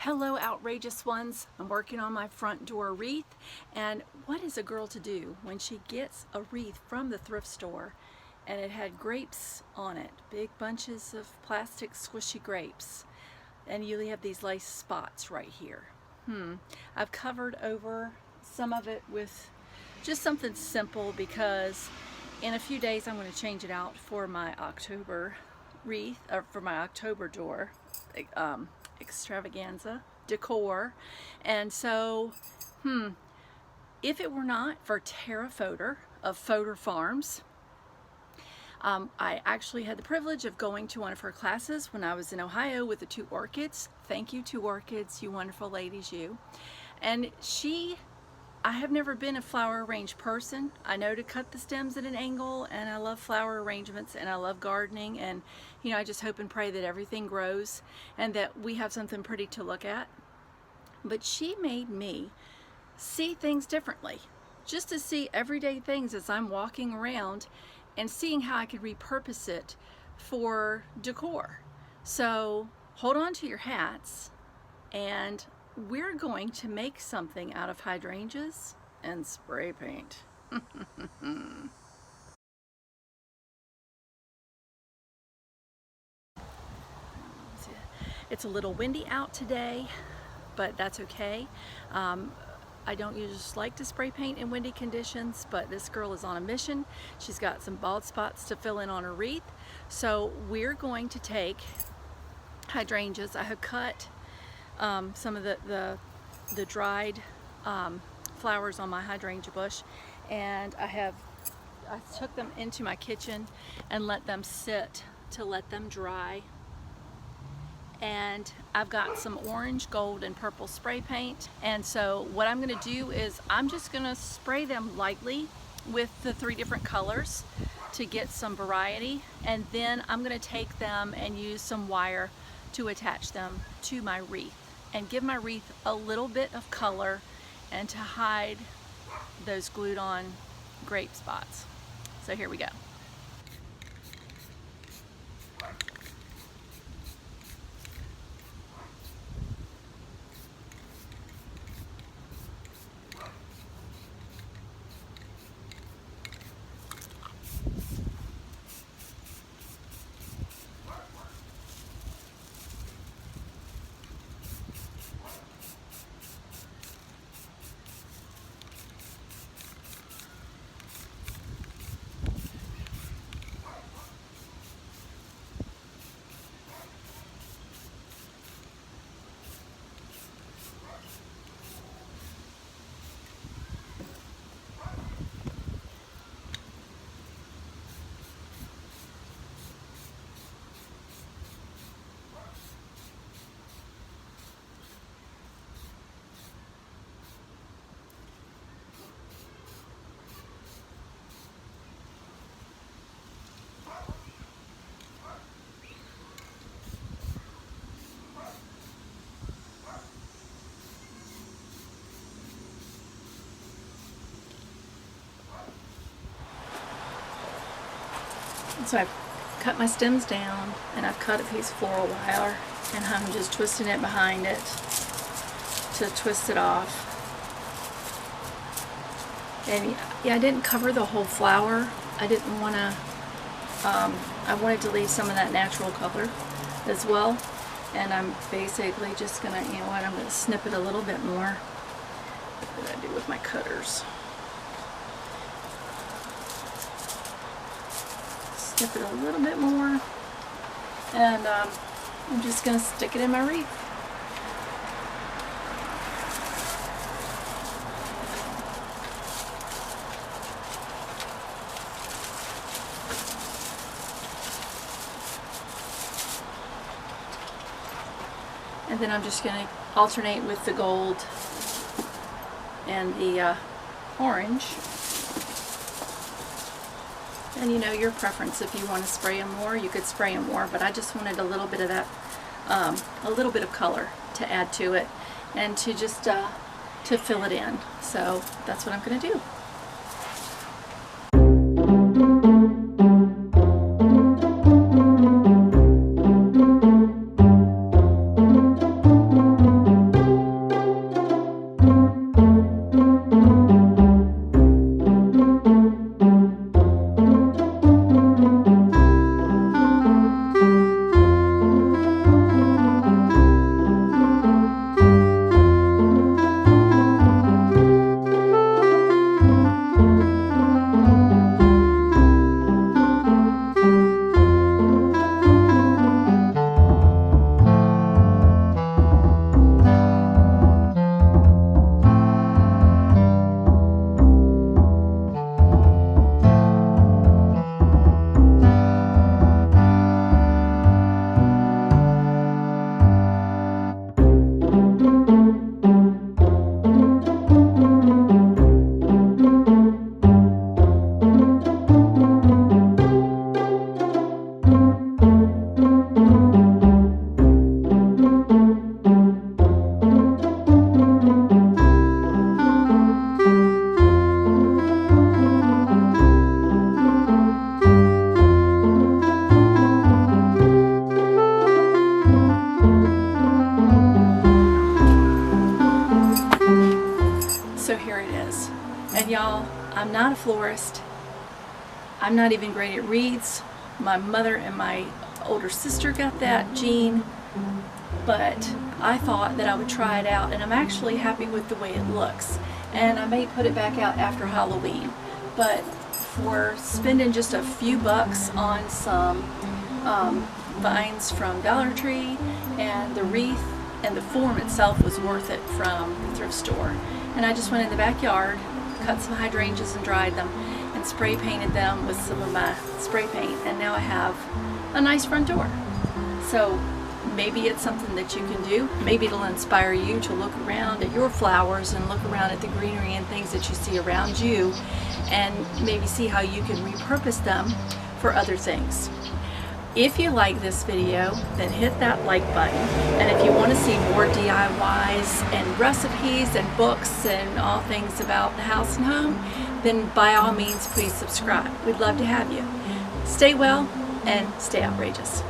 Hello, outrageous ones. I'm working on my front door wreath, and what is a girl to do when she gets a wreath from the thrift store and it had grapes on it, big bunches of plastic squishy grapes, and you have these lace spots right here. I've covered over some of it with just something simple because in a few days I'm going to change it out for my October wreath, or for my October door extravaganza decor. And so if it were not for Tara Fodor of Fodor Farms, I actually had the privilege of going to one of her classes when I was in Ohio with the two orchids. Thank you, two orchids, you wonderful ladies, you. And I have never been a flower arranged person. I know to cut the stems at an angle, and I love flower arrangements, and I love gardening, and I just hope and pray that everything grows and that we have something pretty to look at. But she made me see things differently, just to see everyday things as I'm walking around and seeing how I could repurpose it for decor. So hold on to your hats, and we're going to make something out of hydrangeas and spray paint. It's a little windy out today, but that's okay. I don't usually like to spray paint in windy conditions, but this girl is on a mission. She's got some bald spots to fill in on her wreath. So we're going to take hydrangeas. I have cut some of the dried flowers on my hydrangea bush, and I took them into my kitchen and let them sit to let them dry. And I've got some orange, gold, and purple spray paint, and so what I'm going to do is I'm just going to spray them lightly with the 3 different colors to get some variety, and then I'm going to take them and use some wire to attach them to my wreath and give my wreath a little bit of color and to hide those glued on grape spots. So here we go. So I've cut my stems down, and I've cut a piece of floral wire, and I'm just twisting it behind it to twist it off. And yeah, I didn't cover the whole flower. I didn't want to, I wanted to leave some of that natural color as well. And I'm basically just gonna, you know what, I'm gonna snip it a little bit more. What did I do with my cutters? Snip it a little bit more, and I'm just going to stick it in my wreath. And then I'm just going to alternate with the gold and the orange. And your preference, if you want to spray them more, you could spray them more, but I just wanted a little bit of that, a little bit of color to add to it, and to just to fill it in. So that's what I'm going to do. And y'all, I'm not a florist. I'm not even great at wreaths. My mother and my older sister got that gene, but I thought that I would try it out, and I'm actually happy with the way it looks. And I may put it back out after Halloween, but for spending just a few bucks on some vines from Dollar Tree, and the wreath and the form itself was worth it from the thrift store. And I just went in the backyard, cut some hydrangeas and dried them, and spray painted them with some of my spray paint, and now I have a nice front door. So maybe it's something that you can do. Maybe it'll inspire you to look around at your flowers and look around at the greenery and things that you see around you, and maybe see how you can repurpose them for other things. If you like this video, then hit that like button. And if you want to see more DIYs and recipes and books and all things about the house and home, then by all means, please subscribe. We'd love to have you. Stay well and stay outrageous.